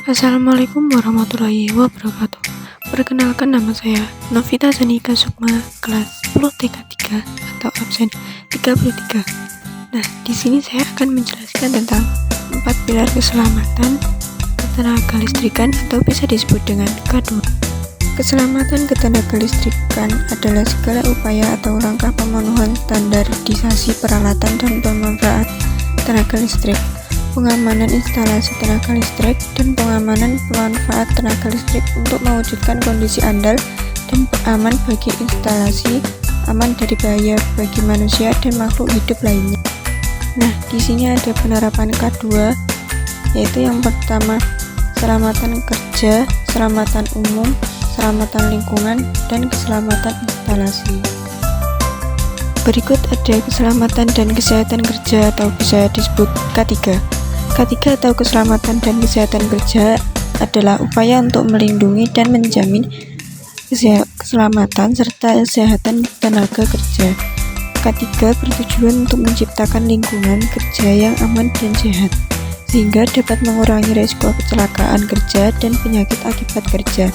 Assalamualaikum warahmatullahi wabarakatuh. Perkenalkan, nama saya Novita Zanika Sukma, kelas 10 TK 3 atau absen 33. Nah, di sini saya akan menjelaskan tentang 4 pilar keselamatan ketenaga listrikan atau bisa disebut dengan K2. Keselamatan ketenaga listrikan adalah segala upaya atau langkah pemenuhan standarisasi peralatan dan pemanfaat tenaga listrik, pengamanan instalasi tenaga listrik, dan pengamanan pemanfaat tenaga listrik untuk mewujudkan kondisi andal dan aman bagi instalasi, aman dari bahaya bagi manusia dan makhluk hidup lainnya. Nah, di sini ada penerapan K2, yaitu yang pertama, keselamatan kerja, keselamatan umum, keselamatan lingkungan, dan keselamatan instalasi. Berikut ada keselamatan dan kesehatan kerja atau bisa disebut K3. K3 atau keselamatan dan kesehatan kerja adalah upaya untuk melindungi dan menjamin keselamatan serta kesehatan tenaga kerja. K3 bertujuan untuk menciptakan lingkungan kerja yang aman dan sehat, sehingga dapat mengurangi risiko kecelakaan kerja dan penyakit akibat kerja.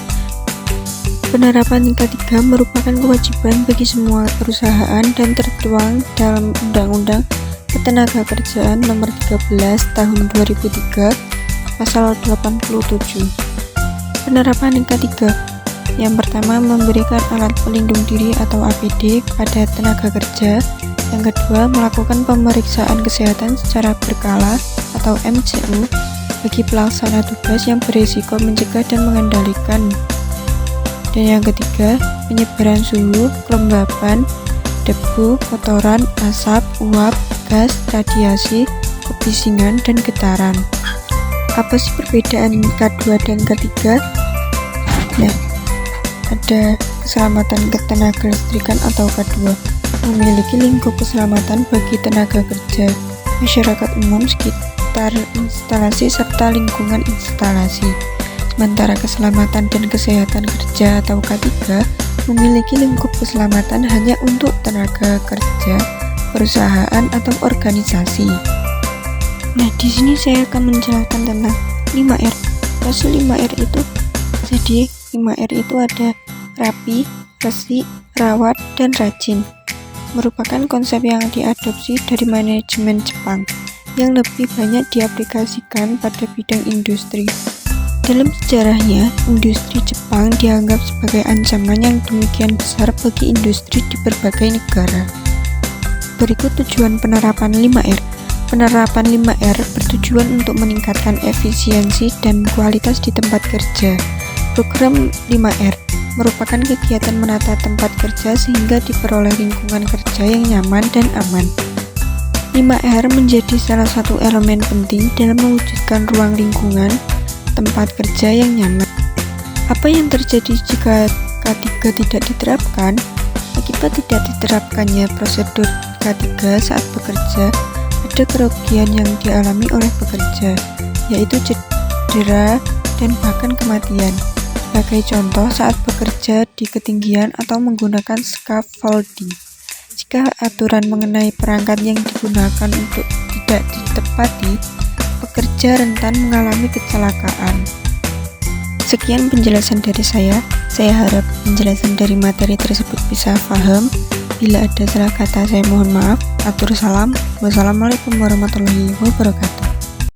Penerapan K3 merupakan kewajiban bagi semua perusahaan dan tertuang dalam Undang-Undang Ketenagakerjaan Nomor 13 Tahun 2003 Pasal 87. Penerapan K3 yang pertama, memberikan alat pelindung diri atau APD pada tenaga kerja. Yang kedua, melakukan pemeriksaan kesehatan secara berkala atau MCU bagi pelaksana tugas yang berisiko mencegah dan mengendalikan. Dan yang ketiga, penyebaran suhu, kelembapan, debu, kotoran, asap, uap, gas, radiasi, kebisingan, dan getaran. Apa sih perbedaan K2 dan K3? Nah, ada keselamatan ketenaga listrikan atau K2, memiliki lingkup keselamatan bagi tenaga kerja, masyarakat umum, sekitar instalasi, serta lingkungan instalasi. Sementara keselamatan dan kesehatan kerja atau K3 memiliki lingkup keselamatan hanya untuk tenaga kerja, perusahaan, atau organisasi. Nah, di sini saya akan menjelaskan tentang 5R. Maksud 5R itu, jadi 5R itu ada rapi, resik, rawat, dan rajin. Merupakan konsep yang diadopsi dari manajemen Jepang yang lebih banyak diaplikasikan pada bidang industri. Dalam sejarahnya, industri Jepang dianggap sebagai ancaman yang demikian besar bagi industri di berbagai negara. Berikut tujuan penerapan 5R. Penerapan 5R bertujuan untuk meningkatkan efisiensi dan kualitas di tempat kerja. Program 5R merupakan kegiatan menata tempat kerja sehingga diperoleh lingkungan kerja yang nyaman dan aman. 5R menjadi salah satu elemen penting dalam mewujudkan ruang lingkungan tempat kerja yang nyaman. Apa yang terjadi jika K3 tidak diterapkan? Akibat tidak diterapkannya prosedur K3 saat bekerja, ada kerugian yang dialami oleh pekerja, yaitu cedera dan bahkan kematian. Sebagai contoh, saat bekerja di ketinggian atau menggunakan scaffolding, jika aturan mengenai perangkat yang digunakan untuk tidak ditepati, pekerja rentan mengalami kecelakaan. Sekian penjelasan dari saya. Saya harap penjelasan dari materi tersebut bisa paham. Bila ada salah kata, saya mohon maaf. Atur salam. Wassalamualaikum warahmatullahi wabarakatuh.